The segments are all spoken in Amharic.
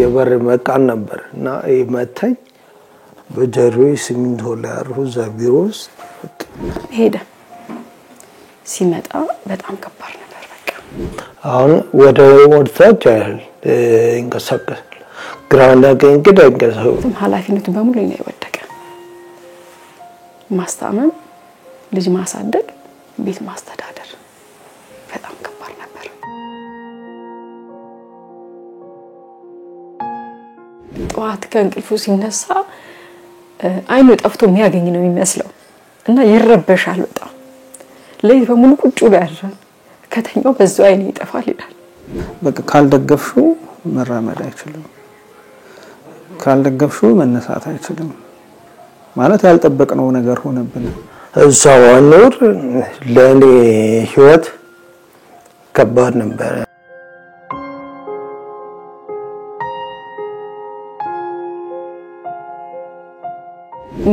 የበር መቃን ነበርና ይመታኝ በጀርባዬ ሲሚንቶ ላይ አርፎ ዛቢሮስ ሄደ ሲመጣ በጣም ከባድ ነበር በቃ አሁን ወደ ወርታች እንቀሳቀስ ግራና ቀኝ እንቀሳቀስ ኃላፊነቱ በሙሉ ነው የወደቀ ማስታመም ልጅ ማሳደግ ቤት ማስተዳደር በጣም ከባድ ነበር ጧት ከእንቅልፉ ሲነሳ አይኑ ጠፍቶ የሚያገኝ ነው የሚመስለው እና ይረበሻል በጣም ለይት በሙሉ ቁጭ ብሎ ያድራል ከተኛው በዛው አይኔ ይጠፋል ይላል በቃ ካልደገፍሽው መራመድ አይችልም ካልደገፍሽው መነሳት አይችልም ማለት ያልጠበቅነው ነገር ሆነብን እዛው አኖር ለኔ ህይወት ከባድ ነበር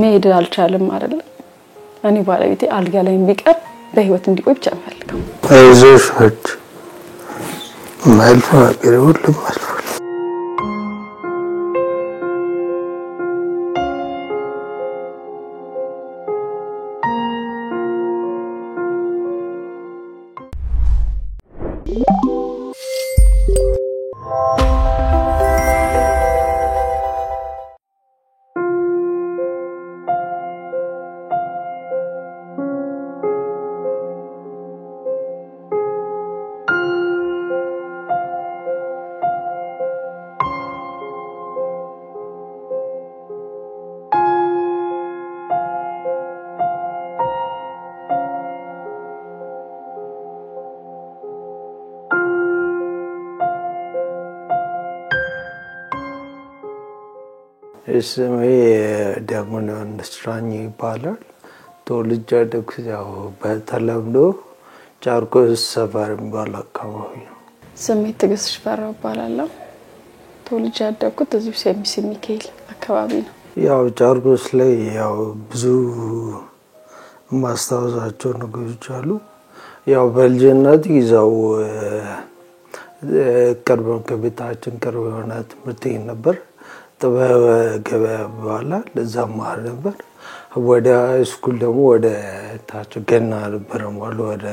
መሄድ አልቻለም አይደል እኔ ባለቤቴ አልጋ ላይ ቢቀር በህይወት እንዲቆይ ብቻ ፈልገው አይዞሽ ወጥ ማልፋ ገሩል ማልፋ እስሜ ዲያቆን እንደስራኝ ይባላል ተወልጄ ያደግኩት ያው በተለምዶ ጫርቆስ ሰፈር የሚባል አካባቢ ነው ስሜ ትግስት ሽፈራው ይባላል ተወልጄ ያደግኩት እዚሁ ሴሚሲ ሚካኤል አካባቢ ነው ያው ጫርቆስ ላይ ያው ብዙ ማስታወሳቸው ነገሮች አሉ ያው በልጅነት ይዘው ቅርብ ከቤታችን ቅርብ የሆነ ትምህርት ነበር ጥበብ ገበያ በኋላ ለዛም ማር ነበር ወደ ስኩል ደግሞ ወደ ታች ገና ነበር ማለት ወደ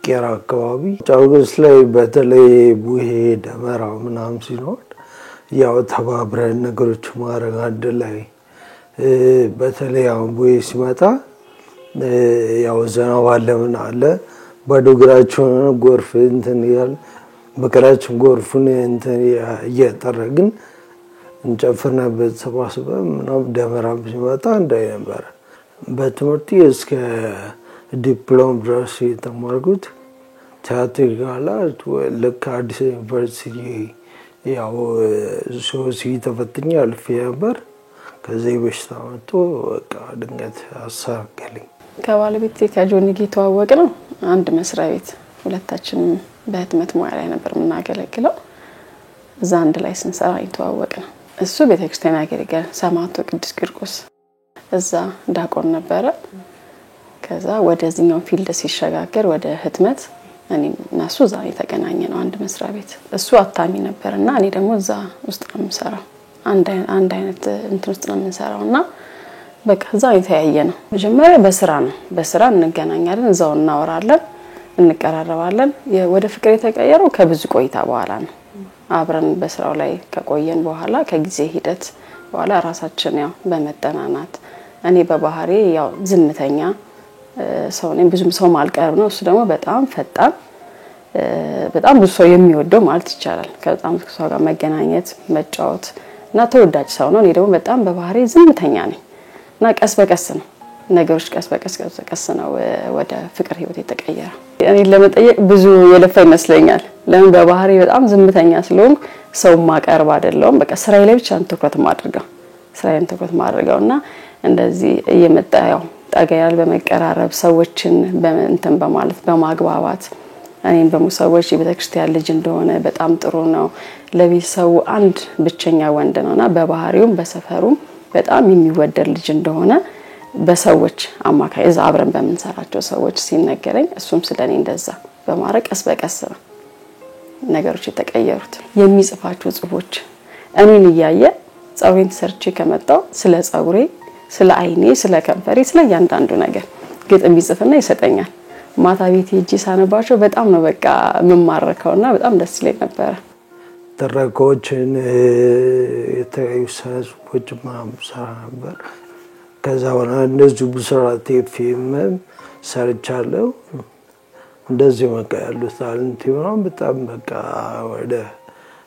ቄራ አካባቢ ጫርቆስ ላይ በተለይ ቡሄ ደመራ ምናምን ሲኖር ያው ተባብረን ነገሮች ማረግ አንድ ላይ በተለይ አሁን ቡሄ ሲመጣ ያው ዘናው አለምን አለ በዶግራችን ጎርፍ እንትን ይላል በከራችን ጎርፉን እንትን እየጠረግን እንጨፍርና በተሰባስበን ምናምን ደመራም ሲመጣ እንዳይ ነበር በትምህርት እስከ ዲፕሎም ድረስ የተማርኩት ቲያትር ጋላት ለካ አዲስ ዩኒቨርሲቲ ያው ሶሲ ተፈትኜ አልፌ ነበር ከዚህ በሽታ መጥቶ በቃ ድንገት አሳከለኝ ከባለቤቴ ከጆኒ ጋር ተዋወቅ ነው አንድ መስሪያ ቤት ሁለታችንም በህትመት ሙያ ላይ ነበር የምናገለግለው እዛ አንድ ላይ ስንሰራ ተዋወቅ ነው እሱ ቤተክርስቲያን ያገለግላል ሰማዕቱ ቅዱስ ቂርቆስ እዛ ዳቆን ነበረ ከዛ ወደዚህኛው ፊልድ ሲሸጋገር ወደ ህትመት እኔና እሱ እዛ የተገናኘነው አንድ መስሪያ ቤት እሱ አታሚ ነበርና እኔ ደግሞ እዛ ውስጥ ነው የምሰራው አንድ አይነት እንትን ውስጥ ነው የምንሰራውና በቃ እዛ የተያየነው መጀመሪያ በስራ እንገናኛለን እዛው እናወራለን እንቀራረባለን ወደ ፍቅር የተቀየረው ከብዙ ቆይታ በኋላ ነው አብረን በስራው ላይ ከቆየን በኋላ ከጊዜ ሂደት በኋላ ራሳችን ያው በመጠናናት እኔ በባህሪ ያው ዝምተኛ ሰው ነኝ ብዙም ሰው ማልቀርብ ነው እሱ ደግሞ በጣም ፈጣን በጣም ብዙ ሰው የሚወደው ማለት ይቻላል ከዛም ሰው ጋር መገናኘት መጫወት እና ተወዳጅ ሰው ነው እኔ ደግሞ በጣም በባህሪ ዝምተኛ ነኝ እና ቀስ በቀስ ነው ነገሮች ቀስ በቀስ ነው ወደ ፍቅር ህይወት የተቀየረው እኔ ለመጠየቅ ብዙ የለፋ ይመስለኛል ለምን በባህሪ በጣም ዝምተኛ ስለሆንኩ ሰው ማቀርብ አይደለም በቃ ስራዬ ላይ ብቻ ተኩረት ማድረግና እንደዚህ እየመጣ ያው ታጋያል በመቀራረብ ሰዎችን በእንተን በማለት በማግባባት እኔን በመሰዎች የቤተክርስቲያን ልጅ እንደሆነ በጣም ጥሩ ነው ለቤተሰቡ አንድ ብቸኛ ወንድ ነውና በባህሪውም በሰፈሩም በጣም የሚወደድ ልጅ እንደሆነ በሰዎች አማካይ እዛ አብረን በመንሰራቸው ሰዎች ሲነገረኝ እሱም ስለኔ እንደዛ በማረቀስ በቀስ ነገሮች የተቀየሩት የሚጽፋቸው ጽፎች እኔን እያየ ጸጉሬን ሰርቼ ከመጣው ስለ ጸጉሬ ስለ አይኔ ስለ ከንፈሬ ስለ ያንዳንዱ ነገር ግጥም ይጽፍና ይሰጠኛል ማታ ቤት ሄጄ ሳነባቸው በጣም ነው በቃ መማረከውና በጣም ደስ ይለኝ ነበር ተረኮችን የተዩሰዎች ማምሰራ ነበር ከዛ ወና እንደዚህ ብስራት ፊልም ሰርቻለሁ እንደዚህ በቃ ያሉት ታለንት ይሆናል በጣም በቃ ወደ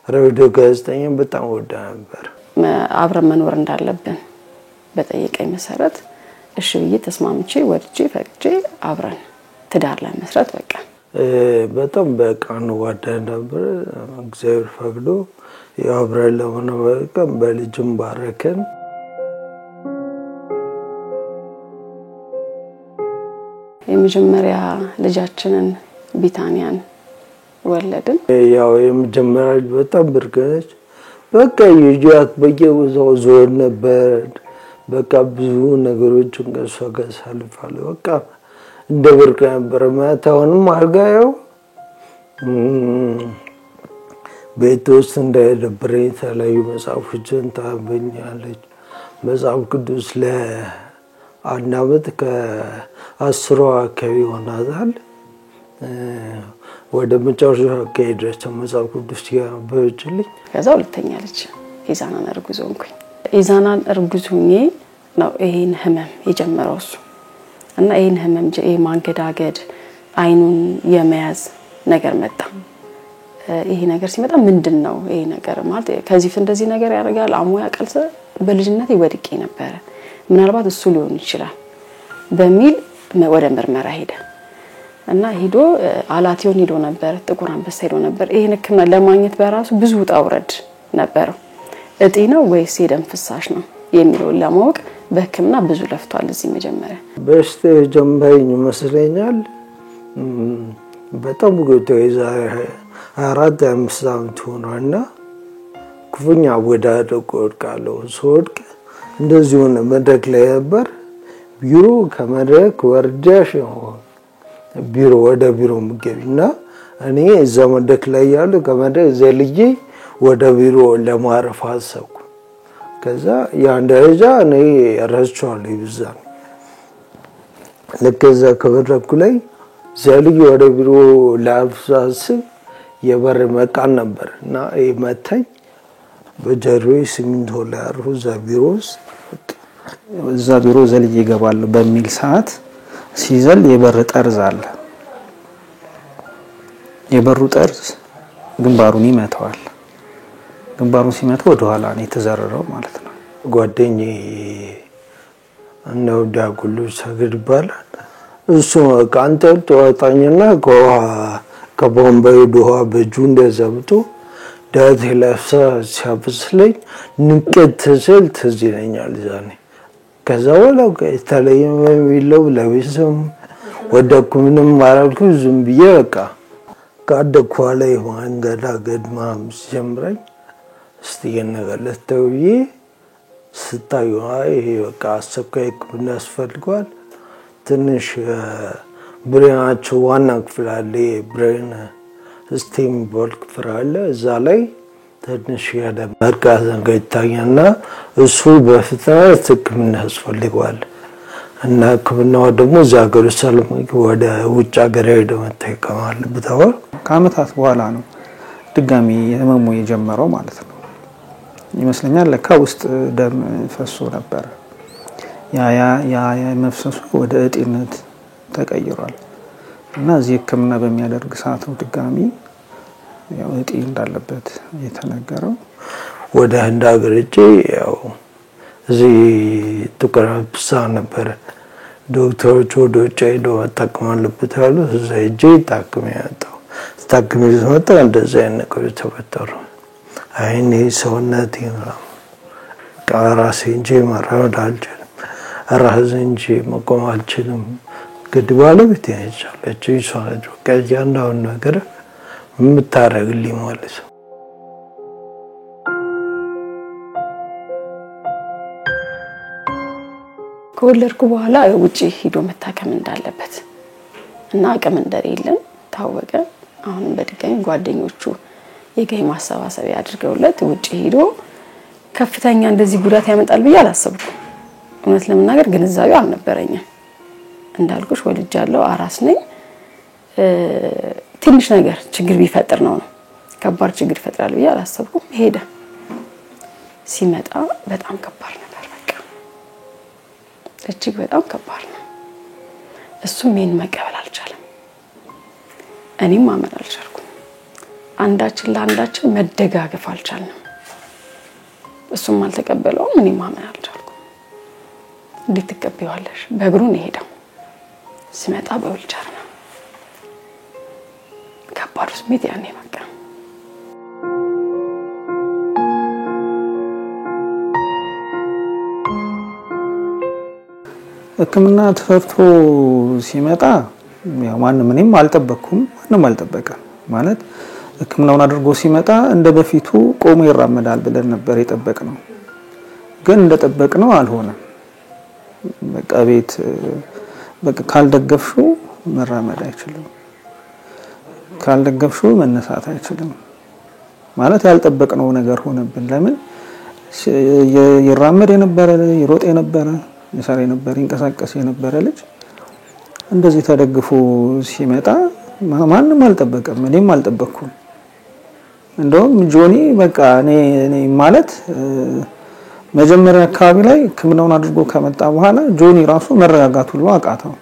ሬዲዮ ጋዜጠኛ በጣም ወዳ ነበር አብረን መኖር እንዳለብን በጠየቀኝ መሰረት እሺ ብዬ ተስማምቼ ወድጄ ፈቅጄ አብረን ትዳር ላይ መስራት በቃ በጣም በቃ ነው ወዳ ነበር እግዚአብሔር ፈቅዶ ያብራል ለሆነ በቃ በልጅም ባረከን የመጀመሪያ ልጃችንን ቢታኒያን ወለድን ያው የመጀመሪያ በጣም ብርገነች በቃ ይያት በየቦታው ዞር ነበር በቃ ብዙ ነገሮችን ከሷ ጋር ሳልፋለሁ በቃ እንደ ብርቅ ነበር ማታውንም አርጋየው ቤት ውስጥ እንደደብረኝ ተለዩ መጽሐፎችን ታበኛለች መጽሐፍ ቅዱስ ለአንድ አመት ከ10 አካባቢ ሆናታል ወደ መጨረሻ ከሄደች መጽሐፍ ቅዱስ ያበጅልኝ ከዛ ሁለተኛ ልጅ ኢዛናን እርጉዝ ሆንኩኝ ኢዛናን እርጉዝ ሆኜ ነው ይሄን ህመም የጀመረው እሱ እና ይሄን ህመም ማንገዳገድ አይኑን የመያዝ ነገር መጣ ይሄ ነገር ሲመጣ ምንድነው ይሄ ነገር ማለት ከዚህ እንደዚህ ነገር ያደርጋል አሞ ያቀልሰ በልጅነቴ ወድቄ ነበር ምናልባት እሱ ሊሆን ይችላል በሚል ወደ ምርመራ ሄደ እና ሄዶ አላቲዮን ሄዶ ነበር ጥቁር አንበሳ ሄዶ ነበር ይሄን ህክምና ለማግኘት በራሱ ብዙ ጣውረድ ነበር እጢ ነው ወይስ የደም ፍሳሽ ነው የሚለው ለማወቅ በህክምና ብዙ ለፍቷል እዚህ መጀመሪያ በስተ ጀምባኝ መስለኛል በጣም ጎተይዛ 4-5 አመት ሆነና ኩፍኛ ወዳደ ቆርቃለው ሶድቅ እንደዚህ ሆነ መድረክ ላይ ነበር ቢሮ ከመድረክ ወርጃሽ ነው ቢሮ ወደ ቢሮ ምገቢና እኔ እዛ መድረክ ላይ ያለው ከመድረክ ዘልዬ ወደ ቢሮ ለማረፍ አሰብኩ ከዛ ያን ደረጃ እኔ ረስቻለሁ ይብዛል ለከዛ ከመድረኩ ላይ ዘልዬ ወደ ቢሮ ላፍሳስ የበር መቃን ነበርና መታኝ በጀርዌ $8 እዛ ቢሮስ እዛ ቢሮ ዘልዬ ይገባል በሚል ሰዓት ሲዘል የበር ጠርዝ አለ የበሩ ጠርዝ ግንባሩን ይመታዋል ግንባሩን ሲመታው ወደ ኋላ ነው የተዘረረው ማለት ነው ጓደኛዬ ነው ዳጉሉ ሰግድ ይባላል እሱ ካንተ ተወጣኝና ከቦምባይ ዶሃ በጁ እንደዘብቶ ዳት ለፍሳ ሲያብስለኝ ንቀት ስል ትዝለኛል ዛኔ ከዛ ወላው ከተለየም የሚለው ለቤተሰብ ወደኩ ምንም ማራልኩ ዝም ብዬ በቃ ካደኩ ላይ ማንገዳገድ ማምስ ጀምረኝ እስቲ ነገር ለተውዬ ስታዩ ይሄ በቃ አሰቃይ ክብና ያስፈልጋል ትንሽ ብሬናቸው ዋና ክፍል አለ ብሬን ስቲም ቦልክ ፍራለ እዛ ላይ ትንሽ ያደመርጋዘ ገይታኛና እሱ በፍጥነት ህክምና ያስፈልጋል እና ህክምናው ደግሞ ዛገሩ ሰልም ወደ ውጭ ሀገር ሄዶ መታከም አለበት አሁን ከአመታት በኋላ ነው ድጋሚ ህመሙ የጀመረው ማለት ነው ይመስለኛል ለካ ውስጥ ደም ፈሶ ነበር ያ መፍሰሱ ወደ እጢነት ተቀይሯል እና እዚህ ህክምና በሚያደርግ ሰዓት ነው ድጋሚ ያው እጢ እንዳለበት የተነገረው ወደ ህንድ ሀገር እጪ ያው እዚህ ጥቁር አንበሳ ነበር ዶክተሮች ወደ ውጭ ሄደው መታከም አለበት ያሉ እዛ እጄ ታክም ያጣው ታክም ይዘመጣ እንደዛ ያነቀው ተፈጠሩ አይኔ ሰውነቴ ነው ቃራሴ እንጂ ማራድ አልችልም ራስ እንጂ መቆም አልችልም ግድባለ ቤት ያቻለች ይሷለች ከጃንዳው ነገር ምታረግልኝ ማለት ነው ከወለድኩ በኋላ ውጪ ሄዶ መታከም እንዳለበት እና አቅም እንደሌለን ታወቀ አሁን በድጋሚ ጓደኞቹ የገይ ማሰባሰቢያ አድርገውለት ውጪ ሄዶ ከፍተኛ እንደዚህ ጉዳት ያመጣል ብዬ አላሰብኩም። እውነት ለመናገር ግንዛቤው አልነበረኝም። እንዳልኩሽ ወልጃለሁ፣ አራስ ነኝ። ትንሽ ነገር ችግር ቢፈጥር ነው ከባድ ችግር ይፈጥራል ብዬ አላሰብኩም። ሄደ ሲመጣ በጣም ከባድ ነበር። በቃ እጅግ በጣም ከባድ ነው። እሱም ምን መቀበል አልቻለም፣ እኔም ማመን አልቻልኩም። አንዳችን ለአንዳችን መደጋገፍ አልቻልንም። እሱም አልተቀበለውም፣ እኔም ማመን አልቻልኩም። እንዴት ትቀበያለሽ? በእግሩ ነው ሄደው ሲመጣ በዊልቸር ነው። ከባድ ስሜት ያኔ በቃ ሕክምና ተፈርቶ ሲመጣ ያው እኔም አልጠበቅኩም፣ ማንም አልጠበቀም። ማለት ሕክምናውን አድርጎ ሲመጣ እንደ በፊቱ ቆሞ ይራመዳል ብለን ነበር የጠበቅነው። ግን እንደጠበቅነው አልሆነም። በቃ ቤት በቃ ካልደገፍሽው መራመድ አይችልም፣ ካልደገፍሽው መነሳት አይችልም። ማለት ያልጠበቅነው ነገር ሆነብን። ለምን ይራመድ የነበረ ይሮጥ የነበረ ይሰራ የነበረ ይንቀሳቀስ የነበረ ልጅ እንደዚህ ተደግፎ ሲመጣ ማንም አልጠበቀም፣ እኔም አልጠበቅኩም። እንደውም ጆኒ በቃ እኔ ማለት መጀመሪያ አካባቢ ላይ ሕክምናውን አድርጎ ከመጣ በኋላ ጆኒ ራሱ መረጋጋት ሁሉ አቃተው፣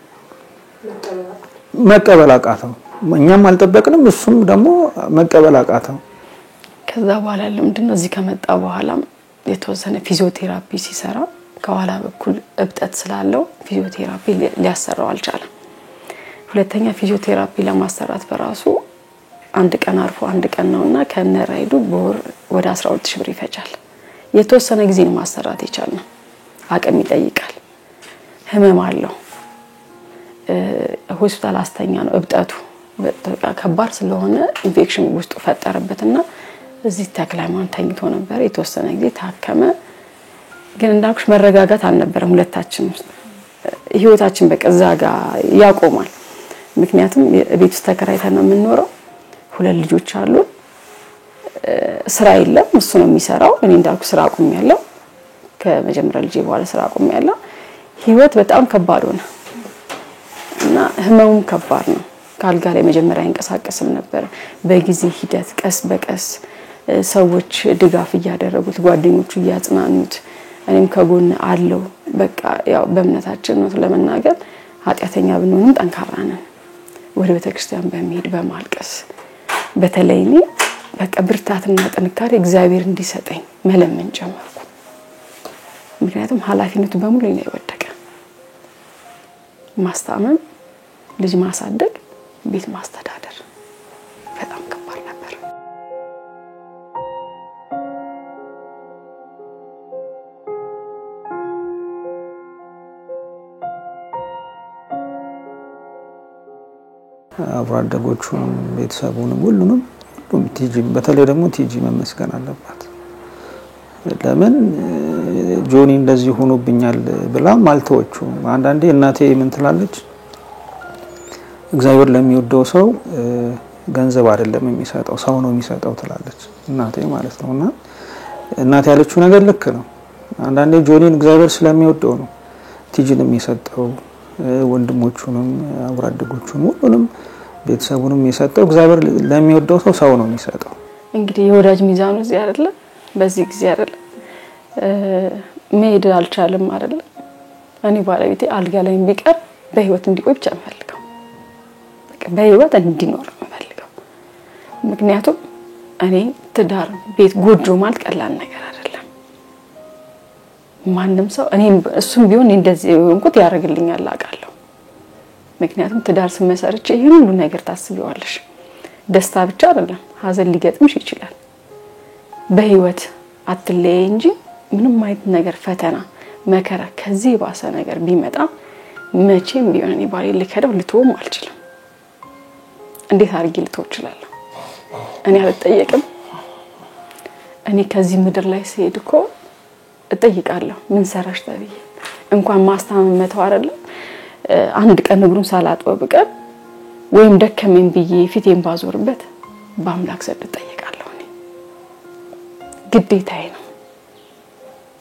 መቀበል አቃተው። እኛም አልጠበቅንም፣ እሱም ደግሞ መቀበል አቃተው። ከዛ በኋላ ለምንድነው እዚህ ከመጣ በኋላ የተወሰነ ፊዚዮቴራፒ ሲሰራ ከኋላ በኩል እብጠት ስላለው ፊዚዮቴራፒ ሊያሰራው አልቻለም። ሁለተኛ ፊዚዮቴራፒ ለማሰራት በራሱ አንድ ቀን አርፎ አንድ ቀን ነውና ከነራይዱ በወር ወደ 12000 ብር ይፈጃል። የተወሰነ ጊዜ ነው ማሰራት ይቻላል። አቅም ይጠይቃል፣ ህመም አለው፣ ሆስፒታል አስተኛ ነው። እብጠቱ ከባድ ስለሆነ ኢንፌክሽን ውስጡ ፈጠረበትና እዚህ ተክለሃይማኖት ተኝቶ ነበር። የተወሰነ ጊዜ ታከመ። ግን እንዳልኩሽ መረጋጋት አልነበረም ሁለታችን ውስጥ። ህይወታችን በቀዛ ጋር ያቆማል። ምክንያቱም ቤት ውስጥ ተከራይተን ነው የምንኖረው። ሁለት ልጆች አሉ። ስራ የለም፣ እሱ ነው የሚሰራው። እኔ እንዳልኩ ስራ አቁሜያለሁ። ከመጀመሪያ ልጄ በኋላ ስራ አቁሜያለሁ። ህይወት በጣም ከባድ ሆነ እና ህመሙም ከባድ ነው። ካልጋ ላይ መጀመሪያ እንቀሳቀስም ነበር። በጊዜ ሂደት ቀስ በቀስ ሰዎች ድጋፍ እያደረጉት፣ ጓደኞቹ እያጽናኑት፣ እኔም ከጎን አለው። በቃ ያው በእምነታችን ነው ለመናገር ኃጢያተኛ ብንሆንም ጠንካራ ነን። ወደ ቤተክርስቲያን በመሄድ በማልቀስ በተለይ እኔ በቃ ብርታትና ጥንካሬ እግዚአብሔር እንዲሰጠኝ መለመን ጀመርኩ። ምክንያቱም ኃላፊነቱ በሙሉ እኔ ወደቀ። ማስታመም፣ ልጅ ማሳደግ፣ ቤት ማስተዳደር በጣም ከባድ ነበር። አብራደጎቹን ቤተሰቡንም ሁሉንም ቲጂ በተለይ ደግሞ ቲጂ መመስገን አለባት። ለምን ጆኒ እንደዚህ ሆኖብኛል ብላም አልተወችውም። አንዳንዴ እናቴ ምን ትላለች? እግዚአብሔር ለሚወደው ሰው ገንዘብ አይደለም የሚሰጠው፣ ሰው ነው የሚሰጠው ትላለች እናቴ ማለት ነውና እናቴ ያለችው ነገር ልክ ነው። አንዳንዴ ጆኒን እግዚአብሔር ስለሚወደው ነው ቲጂንም የሰጠው፣ ወንድሞቹንም አብራደጎቹንም ሁሉንም ቤተሰቡንም የሰጠው። እግዚአብሔር ለሚወደው ሰው ነው የሚሰጠው። እንግዲህ የወዳጅ ሚዛኑ እዚህ አይደለ? በዚህ ጊዜ አይደለ መሄድ አልቻለም አይደለ? እኔ ባለቤቴ አልጋ ላይ ቢቀር በህይወት እንዲቆይ ብቻ ፈልገው በቃ በህይወት እንዲኖር ፈልገው። ምክንያቱም እኔ ትዳር ቤት ጎጆ ማለት ቀላል ነገር አይደለም። ማንንም ሰው እኔም እሱም ቢሆን እንደዚህ እንቁት ያደርግልኛል አውቃለሁ። ምክንያቱም ትዳር ስመሰርቼ ይሄን ሁሉ ነገር ታስቢዋለሽ። ደስታ ብቻ አይደለም ሀዘን ሊገጥምሽ ይችላል። በህይወት አትለይ እንጂ ምንም አይነት ነገር ፈተና መከራ ከዚህ ባሰ ነገር ቢመጣ መቼም ቢሆን እኔ ባሌ ልከደው ልተውም አልችልም። እንዴት አድርጌ ልተው እችላለሁ? እኔ አልጠየቅም። እኔ ከዚህ ምድር ላይ ስሄድ እኮ እጠይቃለሁ ምን ሰራሽ ተብዬ። እንኳን ማስታመም መተው አይደለም አንድ ቀን እግሩን ሳላጥበው በቀር ወይም ደከመኝ ብዬ ፊቴን ባዞርበት በአምላክ ዘንድ እጠይቃለሁ። እኔ ግዴታዬ ነው።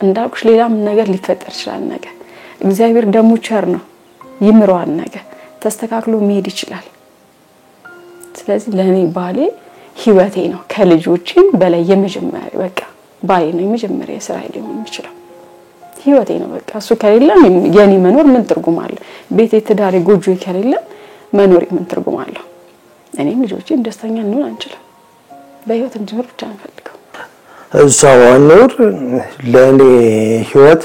እንዳልኩሽ ሌላም ነገር ሊፈጠር ይችላል ነገር እግዚአብሔር ደግሞ ቸር ነው ይምረዋል ነገር ተስተካክሎ መሄድ ይችላል ስለዚህ ለኔ ባሌ ህይወቴ ነው ከልጆቼም በላይ የመጀመሪያ በቃ ባሌ ነው የመጀመሪያ ስራ ሊሆን ይችላል ህይወቴ ነው በቃ እሱ ከሌለ የኔ መኖር ምን ትርጉም አለው ቤቴ ትዳሬ ጎጆ ከሌለ መኖር ምን ትርጉም አለው እኔም ልጆቼም ደስተኛ እንሆን አንችልም በህይወት እንድኖር ብቻ እንፈልገው እዛው አኖር ለኔ ህይወት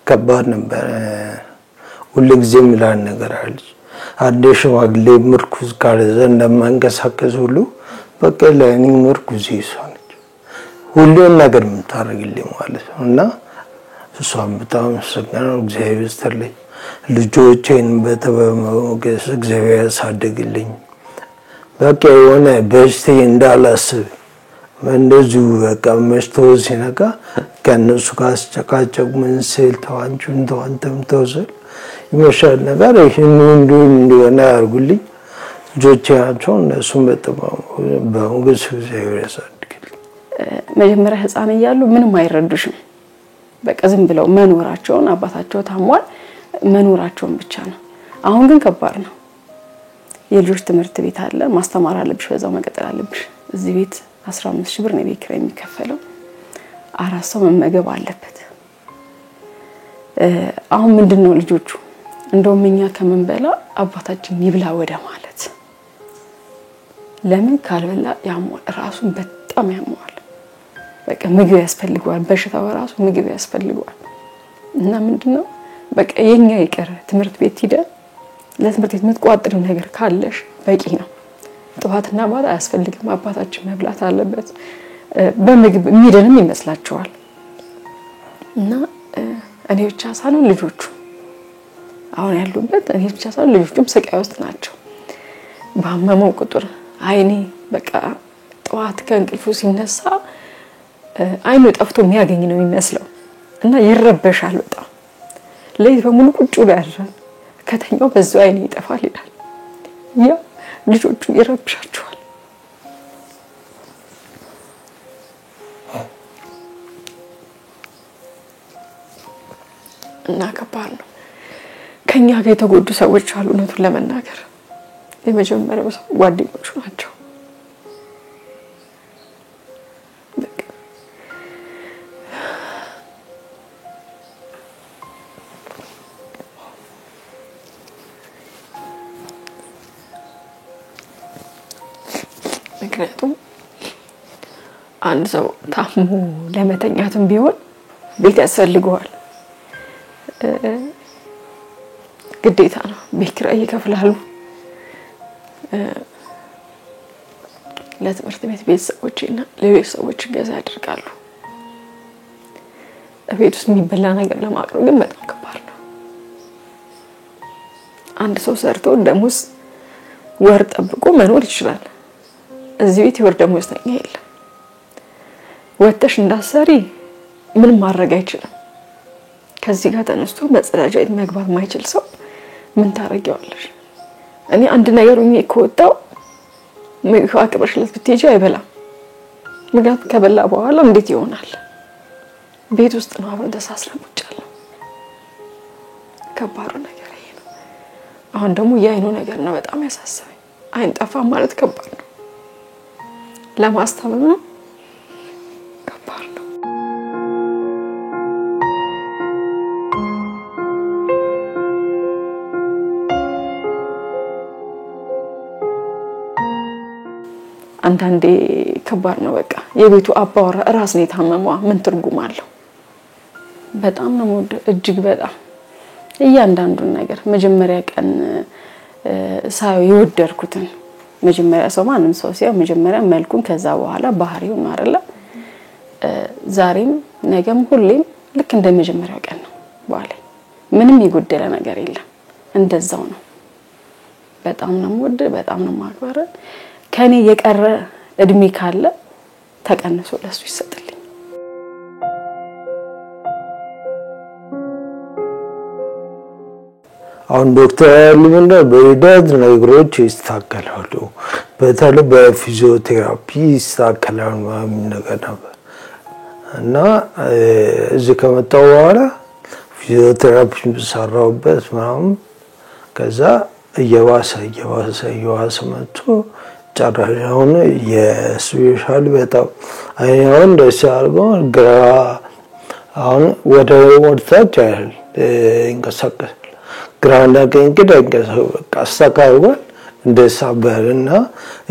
ከባድ ነበር ሁሉ ጊዜ ምላን ነገር አለ አንዴ ሽማግሌ ምርኩዝ ካለዘ እንደማንቀሳቀስ ሁሉ በቃ ለኔ ምርኩዝ ይሳነች ሁሉን ነገር ምታረግልኝ ማለት ነውና እሷም በጣም ሰገነው እግዚአብሔር ይስጥልኝ ልጆቼን በተበመገስ እግዚአብሔር ያሳድግልኝ በቃ የሆነ በስቴ እንዳላስብ እንደዚሁ በቃ መስቶ ሲነጋ ከነሱ ጋር ተጨቃጨቁ ምን ሲል ተዋንቹን ተዋንተም ተወሰል ይመሻል ነገር ይሄን እንዲሆነ ያርጉልኝ ልጆቻቸው እነሱም በሞገስ እግዚአብሔር ያሳድግልኝ መጀመሪያ ህፃን እያሉ ምንም አይረዱሽም በቃ ዝም ብለው መኖራቸውን አባታቸው ታሟል መኖራቸውን ብቻ ነው አሁን ግን ከባድ ነው የልጆች ትምህርት ቤት አለ ማስተማር አለብሽ በዛው መቀጠል አለብሽ እዚህ ቤት 15 ሺህ ብር ነው ቤት ኪራይ የሚከፈለው አራት ሰው መመገብ አለበት አሁን ምንድነው ልጆቹ እንደውም እኛ ከመንበላ አባታችን ይብላ ወደ ማለት ለምን ካልበላ ያሟል ራሱን በጣም ያሟል በቃ ምግብ ያስፈልገዋል በሽታው ራሱ ምግብ ያስፈልገዋል እና ምንድነው በቃ የኛ ይቀር ትምህርት ቤት ሄደ ለትምህርት ቤት ምትቋጥሩ ነገር ካለሽ በቂ ነው ጥዋትና ማታ ያስፈልግም አባታችን መብላት አለበት በምግብ የሚደንም ይመስላችኋል እና እኔ ብቻ ሳልሆን ልጆቹ አሁን ያሉበት እኔ ብቻ ሳልሆን ልጆቹም ስቃይ ውስጥ ናቸው ባመመው ቁጥር አይኔ በቃ ጥዋት ከእንቅልፉ ሲነሳ አይኑ ጠፍቶ የሚያገኝ ነው የሚመስለው እና ይረበሻል በጣም ለይ በሙሉ ቁጭ ብሎ ያድራል ከተኛው በዛው አይኔ ይጠፋል ይላል ያ ልጆቹ ይረብሻቸዋል እና ከባድ ነው ከኛ ጋር የተጎዱ ሰዎች አሉ እውነቱን ለመናገር የመጀመሪያው ሰው ጓደኞቹ ናቸው ምክንያቱም አንድ ሰው ታሞ ለመተኛትም ቢሆን ቤት ያስፈልገዋል ግዴታ ነው ቤት ኪራይ ይከፍላሉ ለትምህርት ቤት ሰዎችና ለሌሎች ሰዎች ገዛ ያደርጋሉ ቤት ውስጥ የሚበላ ነገር ለማቅረብ ግን በጣም ከባድ ነው አንድ ሰው ሰርቶ ደሞዝ ወር ጠብቆ መኖር ይችላል እዚህ ቤት ወር ደሞዝ ተኛ የለም ወጥተሽ እንዳሰሪ ምን ማድረግ አይችልም ከዚህ ጋር ተነስቶ መጸዳጃ ቤት መግባት ማይችል ሰው ምን ታረጊዋለሽ እኔ አንድ ነገር ከወጣው ምግብ አቅርበሽለት ብትሄጂ አይበላም ምግብ ከበላ በኋላ እንዴት ይሆናል ቤት ውስጥ ነው አብረን ተሳስረን ቁጭ ያለው ከባዱ ነገር ይሄ ነው አሁን ደግሞ የአይኑ ነገር ነው በጣም ያሳሰበኝ አይን ጠፋ ማለት ከባድ ነው ለማስተማር ነው ከባድ ነው አንዳንዴ ከባድ ነው በቃ የቤቱ አባወራ ራስ ነው የታመመው ምን ትርጉም አለው በጣም ነው እጅግ በጣም እያንዳንዱን ነገር መጀመሪያ ቀን ሳይው ይወደርኩትን መጀመሪያ ሰው ማንም ሰው ሲያው መጀመሪያ መልኩን ከዛ በኋላ ባህሪው ነው አይደለ ዛሬም ነገም ሁሌም ልክ እንደ መጀመሪያው ቀን ነው ባለ ምንም ይጎደለ ነገር የለም እንደዛው ነው በጣም ነው ወደ በጣም ነው ማክበር ከኔ የቀረ እድሜ ካለ ተቀንሶ ለሱ ይሰጥልኝ አሁን ዶክተር ሊመንዳ በሂደት ነገሮች ይስተካከላሉ በተለይ በፊዚዮቴራፒ ይስተካከላሉ ማለት ነገር ነበር እና እዚህ ከመጣሁ በኋላ ፊዚዮቴራፒ ሰራሁበት ምናምን ከዛ እየባሰ መጥቶ ጨራሽ አሁን የስፔሻል በጣም አይኔውን ደስ አድርጎ ግራ አሁን ወደ ወርታች አይደል እንቀሳቀስ ግራና ቀኝ በቃ አስተካክሏል እንደሳበርና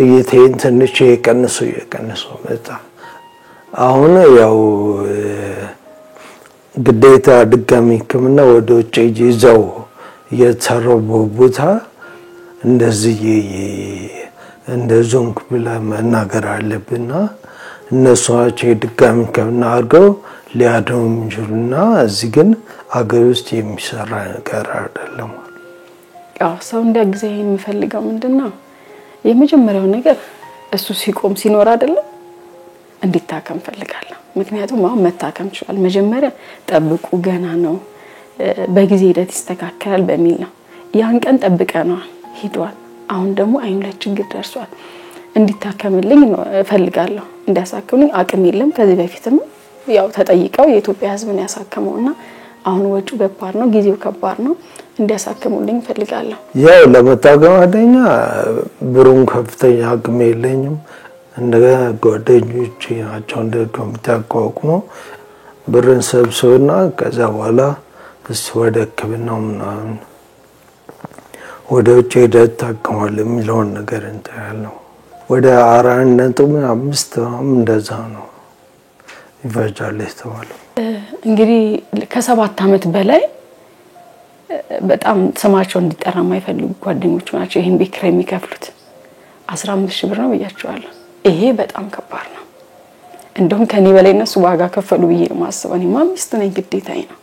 እየተይን ትንሽ የቀነሰው መጣ አሁን ያው ግዴታ ድጋሚ ህክምና ወደ ውጭ ይዘው የተሰራው ቦታ እንደዞንክ ብላ መናገር አለብና እነሱ ናቸው ድጋሚ ህክምና አድርገው ሊያድኑ የሚችሉና እዚህ ግን አገር ውስጥ የሚሰራ ነገር አይደለም። ያው ሰው እንዲያግዘኝ የሚፈልገው ምንድነው የመጀመሪያው ነገር እሱ ሲቆም ሲኖር አይደለም እንዲታከም ፈልጋለሁ። ምክንያቱም አሁን መታከም ይችላል መጀመሪያ ጠብቁ ገና ነው በጊዜ ሂደት ይስተካከላል በሚል ነው ያን ቀን ጠብቀናል ሄዷል። አሁን ደግሞ አይኑ ላይ ችግር ደርሷል እንዲታከምልኝ ነው ፈልጋለሁ እንዲያሳክሙኝ አቅም የለም ከዚህ በፊትም ያው ተጠይቀው የኢትዮጵያ ህዝብን ያሳከመውና አሁን ወጪው ከባድ ነው ጊዜው ከባድ ነው እንዲያሳክሙልኝ ፈልጋለሁ። ያው ለመታከም አደኛ ብሩን ከፍተኛ አቅም የለኝም እንደገና ጓደኞቼ ናቸው እንደ ኮሚቴ አቋቁሞ ብርን ሰብስበውና ከዛ በኋላ ወደ ህክምናው ምናምን ወደ ውጭ ሄደህ ታከማለህ የሚለውን ነገር እንታያለን። ወደ 4.5 እንደዛ ነው ይፈጃል የተባለው። እንግዲህ ከ7 አመት በላይ በጣም ስማቸው እንዲጠራ የማይፈልጉ ጓደኞች ናቸው ይሄን ቤት ኪራይ የሚከፍሉት 15000 ብር ነው ብያቸዋለሁ። ይሄ በጣም ከባድ ነው እንደውም ከኔ በላይ እነሱ ዋጋ ከፈሉ ብዬ ነው ማስበው እኔ ሚስት ነኝ ግዴታዬ ነው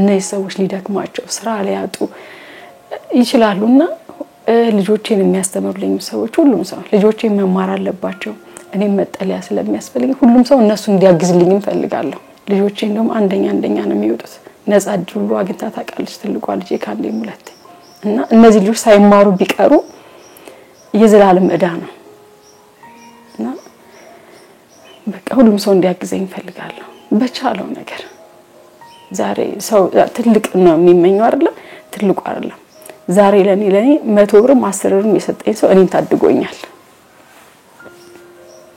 እነዚህ ሰዎች ሊደክማቸው ስራ ሊያጡ ይችላሉና ልጆቼን የሚያስተምሩልኝ ሰዎች ሁሉም ሰው ልጆቼን መማር አለባቸው እኔም መጠለያ ስለሚያስፈልግ ሁሉም ሰው እነሱ እንዲያግዝልኝ ፈልጋለሁ። ልጆቼን ደግሞ አንደኛ ነው የሚወጡት ነፃ ድሉ አግኝታ ታውቃለች ትልቋ ልጄ ካንዴ ሙለት እና እነዚህ ልጆች ሳይማሩ ቢቀሩ የዘላለም እዳ ነው እና በቃ ሁሉም ሰው እንዲያግዘኝ ፈልጋለሁ በቻለው ነገር። ዛሬ ሰው ትልቅ ነው የሚመኘው አይደል ትልቁ አይደለም ዛሬ ለኔ 100 ብርም 10 ብርም የሰጠኝ ሰው እኔን ታድጎኛል።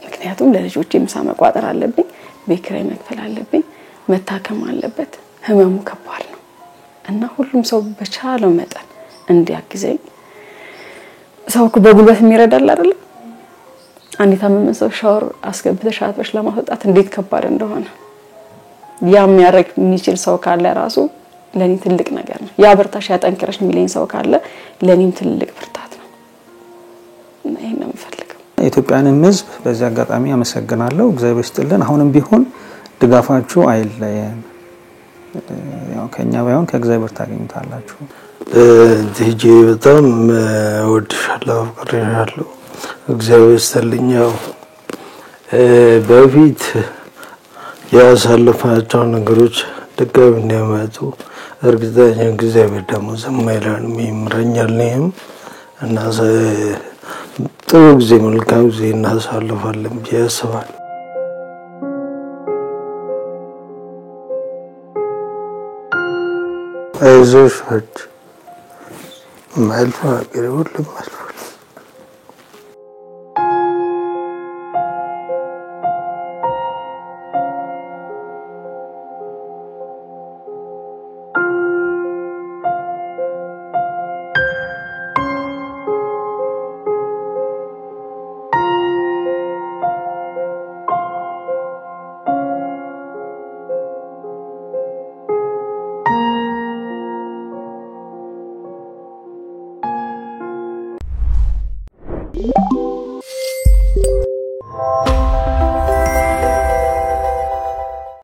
ምክንያቱም ለልጆቼ ምሳ መቋጠር አለብኝ ቤት ኪራይ መክፈል አለብኝ መታከም አለበት ህመሙ ከባድ ነው እና ሁሉም ሰው በቻለው መጠን እንዲያግዘኝ ሰው በጉልበት የሚረዳል አይደል አንዴ ታመመ ሰው ሻወር አስገብተሽ አጥበሽ ለማውጣት እንዴት ከባድ እንደሆነ የሚያረግ የሚችል ሰው ካለ ራሱ ለኔ ትልቅ ነገር ነው ያ ብርታሽ ያጠንክረሽ የሚለኝ ሰው ካለ ለኔም ትልቅ ብርታት ነው እና ይሄን ነው የምፈልገው። ኢትዮጵያንን ህዝብ በዚህ አጋጣሚ አመሰግናለሁ እግዚአብሔር ይስጥልን። አሁንም ቢሆን ድጋፋችሁ አይለየን ያው ከኛ ባይሆን ከእግዚአብሔር ታገኙታላችሁ። ዲጂ በጣም ወድሻለሁ አፍቅሬሻለሁ እግዚአብሔር ይስጥልኝ። ያው በፊት ያሳለፋቸው ነገሮች ድጋሚ እንደማይመጡ እርግጠኛ እግዚአብሔር ደግሞ ዝም አይለንም ይምረኛል ነኝ እና ጥሩ ጊዜ መልካም ጊዜ እናሳልፋለን ብዬ አስባለሁ። አይዞሽ ማልፋ ገረውልም